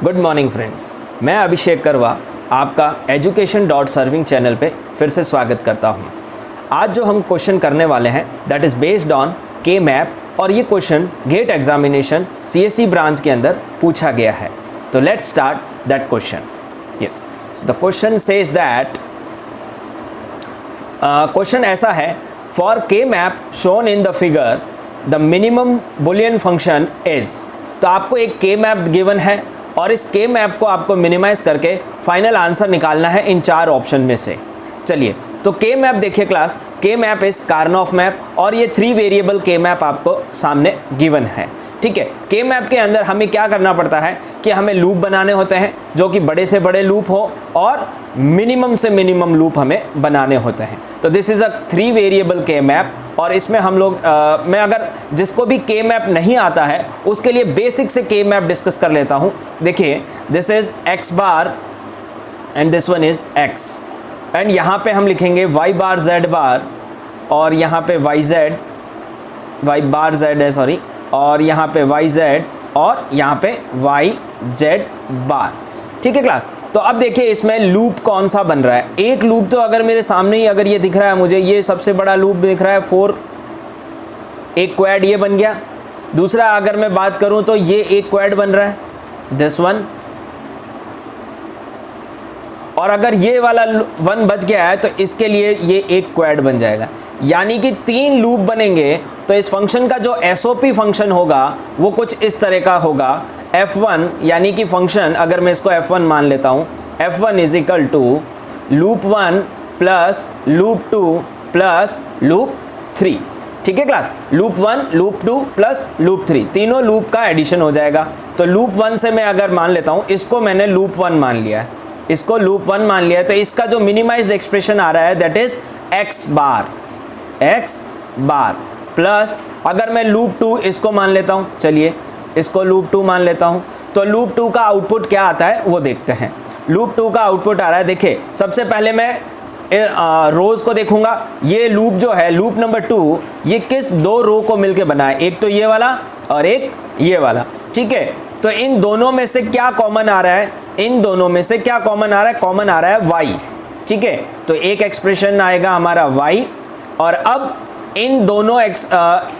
Good morning friends, मैं अभिषेक करवा आपका education.serving चैनल पे फिर से स्वागत करता हूँ। आज जो हम क्वेश्चन करने वाले हैं that is based on K map और ये question gate examination CSE branch के अंदर पूछा गया है। तो let's start that question. Yes, so the question says that question ऐसा है, for K map shown in the figure the minimum Boolean function is. तो आपको एक के मैप गिवन है और इस के मैप को आपको मिनिमाइज करके फाइनल आंसर निकालना है इन चार ऑप्शन में से। चलिए, तो के मैप देखिए क्लास, के मैप इज कार्नोफ मैप और ये 3 वेरिएबल के मैप आपको सामने गिवन है। ठीक है, के मैप के अंदर हमें क्या करना पड़ता है कि हमें लूप बनाने होते हैं जो कि बड़े से बड़े लूप हो और मिनिमम से मिनिमम लूप हमें बनाने होते हैं। तो दिस इज़ अ 3 वेरिएबल के मैप और इसमें हम लोग मैं अगर जिसको भी के मैप नहीं आता है उसके लिए बेसिक से के मैप डिस्कस कर लेता हूँ। देखिए, this is x bar and this one is x and यहाँ पे हम लिखेंगे y बार z बार और यहाँ पे y बार z है सॉरी, और यहाँ पे yz और यहाँ पे yz बार। ठीक है क्लास, तो अब देखिए इसमें लूप कौन सा बन रहा है। एक लूप तो अगर मेरे सामने ही अगर ये दिख रहा है, मुझे ये सबसे बड़ा लूप दिख रहा है 4, एक क्वेड ये बन गया। दूसरा अगर मैं बात करूं तो ये एक क्वेड बन रहा है दिस वन, और अगर ये वाला 1 बच गया है तो इसके लिए ये एक क्वेड बन जाएगा। यानी कि 3 लूप बनेंगे तो इस फंक्शन का जो SOP फंक्शन होगा वो कुछ इस तरह का होगा। f1 यानी कि फंक्शन अगर मैं इसको f1 मान लेता हूँ, f1 is equal to loop 1 plus loop 2 plus loop 3। ठीक है class, loop 1 loop 2 plus loop 3, तीनों लूप का एडिशन हो जाएगा। तो लूप 1 से मैं अगर मान लेता हूँ, इसको मैंने लूप 1 मान लिया है, इसको लूप 1 मान लिया है, तो इसका जो मिनिमाइज्ड एक्सप्रेशन आ रहा है that is x bar plus अगर मैं लूप 2 इसको मान लेता हूँ, चलिए इसको लूप 2 मान लेता हूँ, तो लूप 2 का आउटपुट क्या आता है वो देखते हैं। लूप 2 का आउटपुट आ रहा है, देखिए सबसे पहले मैं रोज़ को देखूंगा। ये लूप जो है लूप नंबर 2 ये किस 2 रो को मिलके बना है, एक तो ये वाला और एक ये वाला। ठीक है, तो इन दोनों में से क्या कॉमन आ रहा है, इन दोनों में से क्या कॉमन आ रहा है, कॉमन आ रहा है y। ठीक है, तो एक एक्सप्रेशन आएगा हमारा y, और अब इन दोनों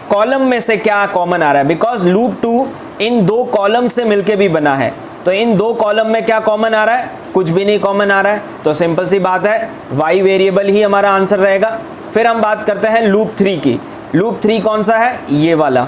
कॉलम में से क्या कॉमन आ रहा है, बिकॉज लूप 2 इन 2 कॉलम से मिलके भी बना है, तो इन 2 कॉलम में क्या कॉमन आ रहा है, कुछ भी नहीं कॉमन आ रहा है। तो सिंपल सी बात है y वेरिएबल ही हमारा आंसर रहेगा। फिर हम बात करते हैं लूप 3 की। लूप 3 कौन सा है, ये वाला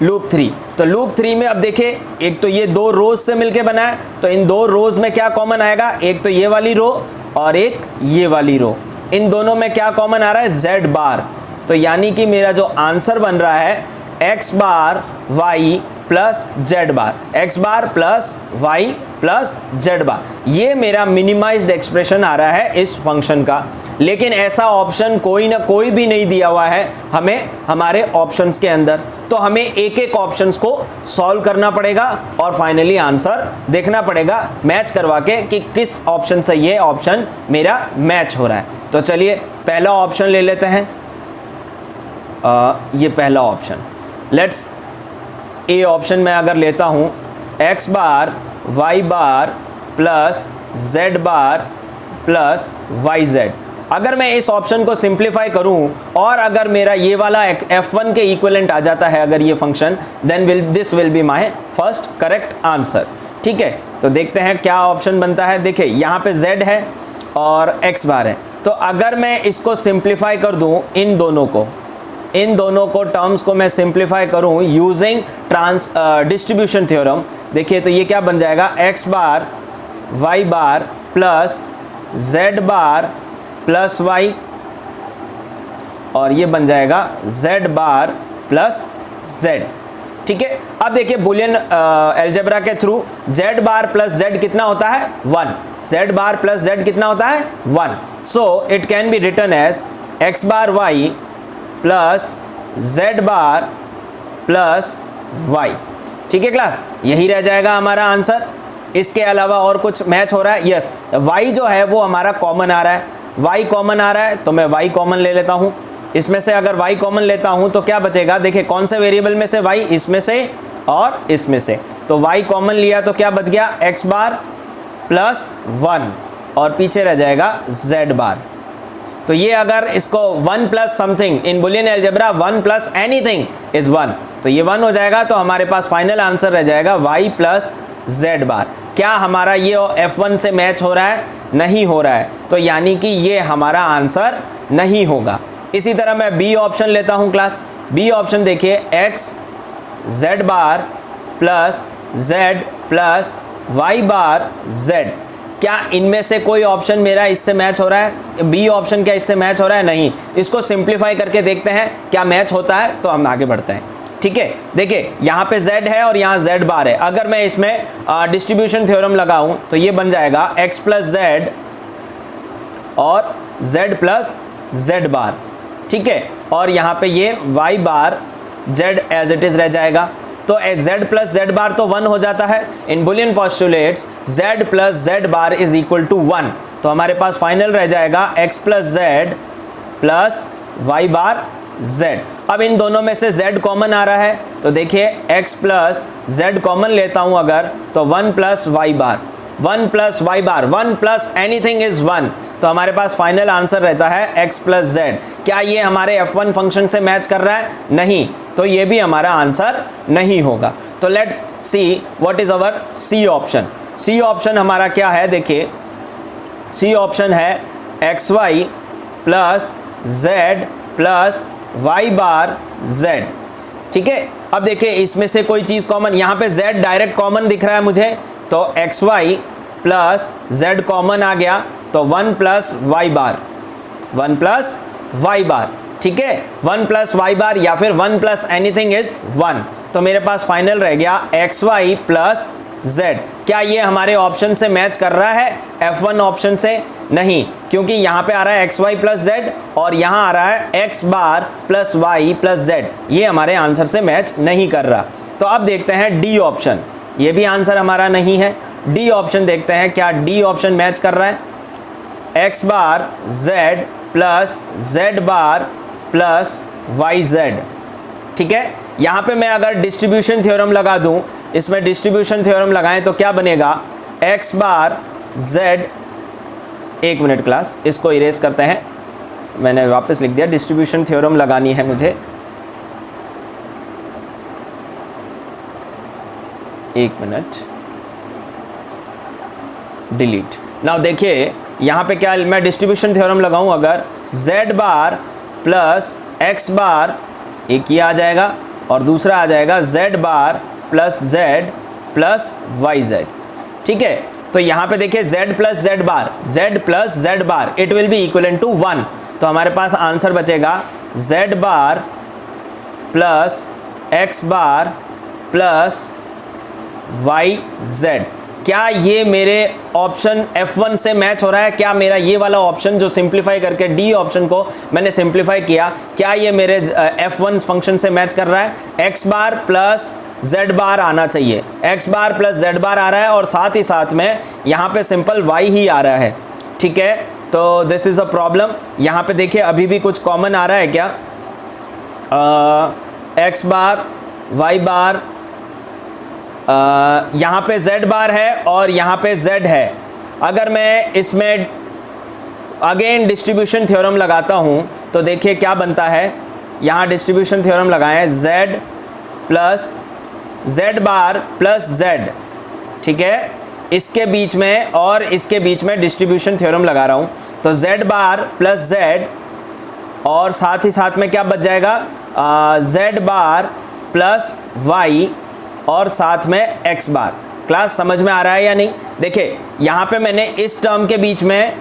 लूप 3। तो लूप 3 में अब देखिए एक तो ये 2 रोज से मिलके बना है, तो इन 2 रोज में क्या कॉमन आएगा, एक तो ये वाली रो और एक ये वाली रो। इन दोनों में क्या कॉमन आ रहा है, z बार। तो यानी कि मेरा जो आंसर बन रहा है x bar y plus z बार, x bar plus y plus z bar, ये मेरा मिनिमाइज्ड एक्सप्रेशन आ रहा है इस फंक्शन का। लेकिन ऐसा ऑप्शन कोई ना कोई भी नहीं दिया हुआ है हमें हमारे ऑप्शंस के अंदर, तो हमें एक एक ऑप्शंस को सॉल्व करना पड़ेगा और फाइनली आंसर देखना पड़ेगा मैच करवा के कि किस ऑप्शन से ये ऑप्शन मेरा मैच हो रहा है। तो चलिए पहला ऑप्शन ले लेते हैं, ये पहला ऑप्शन, लेट्स ए ऑप्शन में अगर लेता हूँ x बार y बार plus z bar plus yz। अगर मैं इस ऑप्शन को सिंप्लीफाई करूं और अगर मेरा ये वाला f1 के इक्विवेलेंट आ जाता है अगर ये function, then this will be my first correct answer. ठीक है, तो देखते हैं क्या ऑप्शन बनता है। देखिए यहाँ पे z है और x बार है, तो अगर मैं इसको सिंप्लीफाई कर दूं, इन दोनों को टर्म्स को मैं सिंप्लीफाई करूं यूजिंग डिस्ट्रीब्यूशन थ्योरम, देखिए तो ये क्या बन जाएगा, x बार y बार plus z bar plus y, और ये बन जाएगा z बार प्लस z। ठीक है, अब देखिए बुलियन अलजेब्रा के through z bar plus z कितना होता है, 1। z बार प्लस z कितना होता है, 1। So it can be written as x bar y plus z bar plus y। ठीक है क्लास, यही रह जाएगा हमारा आंसर। इसके अलावा और कुछ मैच हो रहा है, यस y जो है वो हमारा कॉमन आ रहा है, y कॉमन आ रहा है तो मैं y कॉमन ले लेता हूँ। इसमें से अगर y कॉमन लेता हूँ तो क्या बचेगा, देखिए कौन से वेरिएबल में से y, इसमें से और इसमें से, तो y कॉमन लिया तो क्या बच गया x बार प्लस 1 और पीछे रह जाएगा z बार। तो ये अगर इसको 1 plus something in Boolean algebra 1 plus anything is 1, तो ये 1 हो जाएगा। तो हमारे पास फाइनल आंसर रह जाएगा y प्लस z बार। क्या हमारा ये F1 से मैच हो रहा है? नहीं हो रहा है, तो यानी कि ये हमारा आंसर नहीं होगा। इसी तरह मैं बी ऑप्शन लेता हूँ क्लास। बी ऑप्शन देखिए x z bar plus z plus y bar z, क्या इनमें से कोई ऑप्शन मेरा इससे मैच हो रहा है? बी ऑप्शन क्या इससे मैच हो रहा है? नहीं। इसको सिंप्लीफाई करके देखते हैं क्या मैच होता है, तो हम आगे बढ़ते हैं। ठीक है, देखिए यहाँ पे z है और यहाँ z बार है। अगर मैं इसमें डिस्ट्रीब्यूशन थ्योरम लगाऊं तो ये बन जाएगा x प्लस z और z प्लस z बार। ठीक है, और यहाँ पे ये y bar z as it is रह जाएगा। तो z प्लस z बार तो 1 हो जाता है। इन Boolean postulates z plus z bar is equal to 1, तो हमारे पास फाइनल रह जाएगा x plus z plus y bar z। अब इन दोनों में से z कॉमन आ रहा है, तो देखिए x प्लस z कॉमन लेता हूँ अगर, तो 1 plus y bar, 1 plus y bar, 1 plus anything is 1, तो हमारे पास फाइनल आंसर रहता है x प्लस z। क्या ये हमारे f1 फंक्शन से मैच कर रहा है? नहीं, तो ये भी हमारा आंसर नहीं होगा। तो let's see what is our C option. C option हमारा क्या है? देखिए सी ऑप्शन है xy plus z plus y bar z। ठीक है, अब देखिए इसमें से कोई चीज़ कॉमन, यहाँ पे z डायरेक्ट कॉमन दिख रहा है मुझे, तो xy प्लस z कॉमन आ गया, तो 1 प्लस y बार, 1 प्लस y बार। ठीक है, 1 प्लस y बार या फिर 1 प्लस एनीथिंग इज 1, तो मेरे पास फाइनल रह गया xy प्लस z। क्या ये हमारे ऑप्शन से मैच कर रहा है F1 ऑप्शन से? नहीं, क्योंकि यहाँ पे आ रहा है xy प्लस z और यहाँ आ रहा है x bar plus y plus z, ये हमारे आंसर से मैच नहीं कर रहा। तो अब देखते हैं डी ऑप्शन, ये भी आंसर हमारा नहीं है। डी ऑप्शन देखते हैं क्या डी ऑप्शन मैच कर रहा है? x बार z plus z bar plus yz। ठीक है, यहाँ पे मैं अगर डिस्ट्रीब्यूशन थ्योरम लगा दूँ, इसमें डिस्ट्रीब्यूशन थ्योरम लगाएं तो क्या बनेगा? x बार z, एक मिनट क्लास, इसको इरेज करते हैं, मैंने वापस लिख दिया, डिस्ट्रीब्यूशन थ्योरम लगानी है मुझे, एक मिनट, डिलीट। नाउ देखिए यहाँ पे क्या मैं डिस्ट्रीब्यूशन थ्योरम लगाऊं अगर, z bar plus x bar, एक ये आ जाएगा और दूसरा आ जाएगा z bar plus z plus yz। ठीक है, तो यहाँ पे देखिए z plus z bar, z plus z bar, it will be equal to 1, तो हमारे पास आंसर बचेगा z bar plus x bar plus yz। क्या ये मेरे ऑप्शन F1 से मैच हो रहा है? क्या मेरा ये वाला ऑप्शन जो सिंप्लीफाई करके डी ऑप्शन को मैंने सिंप्लीफाई किया, क्या ये मेरे F1 फंक्शन से मैच कर रहा है? x बार प्लस z बार आना चाहिए, x बार प्लस z बार आ रहा है और साथ ही साथ में यहाँ पे सिंपल y ही आ रहा है। ठीक है, तो दिस इज़ अ प्रॉब्लम। यहाँ पे देखिए अभी भी कुछ कॉमन आ रहा है क्या? x बार y बार, यहाँ पे z बार है और यहाँ पे z है। अगर मैं इसमें अगेन डिस्ट्रीब्यूशन थ्योरम लगाता हूँ तो देखिए क्या बनता है, यहाँ डिस्ट्रीब्यूशन थ्योरम लगाएं, z plus z bar plus z। ठीक है, इसके बीच में और इसके बीच में डिस्ट्रीब्यूशन थ्योरम लगा रहा हूँ, तो z बार प्लस z और साथ ही साथ में क्या बच जाएगा, z बार प्लस y और साथ में x बार। क्लास समझ में आ रहा है या नहीं? देखिए यहाँ पे मैंने इस टर्म के बीच में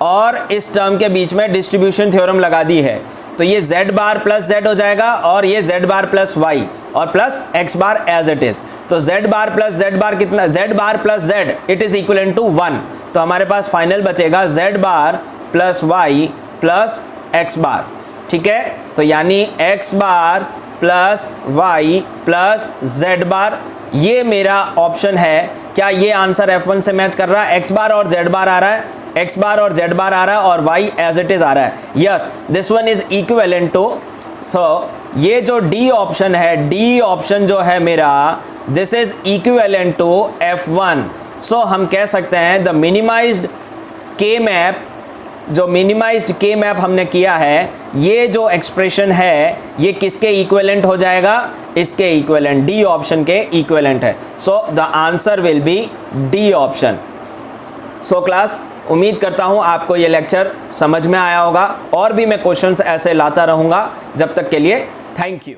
और इस टर्म के बीच में डिस्ट्रीब्यूशन थ्योरम लगा दी है, तो ये z बार प्लस z हो जाएगा और ये z बार प्लस y और plus x bar as it is. तो z bar plus z bar कितना, z bar plus z it is equal to 1, तो हमारे पास फाइनल बचेगा z bar plus y plus x bar. ठीक है, तो यानी x bar plus y plus z bar, ये मेरा ऑप्शन है। क्या ये आंसर F1 से मैच कर रहा है? x बार और z बार आ रहा है, x बार और z बार आ रहा है और y एज इट इज़ आ रहा है। Yes, this one is equivalent to, so ये जो डी ऑप्शन है, डी ऑप्शन जो है मेरा, this is equivalent to F1। So हम कह सकते हैं द मिनिमाइज्ड के मैप, जो मिनिमाइज्ड के मैप हमने किया है, ये जो एक्सप्रेशन है ये किसके इक्विवेलेंट हो जाएगा, इसके इक्विवेलेंट, डी ऑप्शन के इक्विवेलेंट है। So the answer will be D option. So class, उम्मीद करता हूँ आपको ये लेक्चर समझ में आया होगा, और भी मैं क्वेश्चंस ऐसे लाता रहूँगा। जब तक के लिए थैंक यू।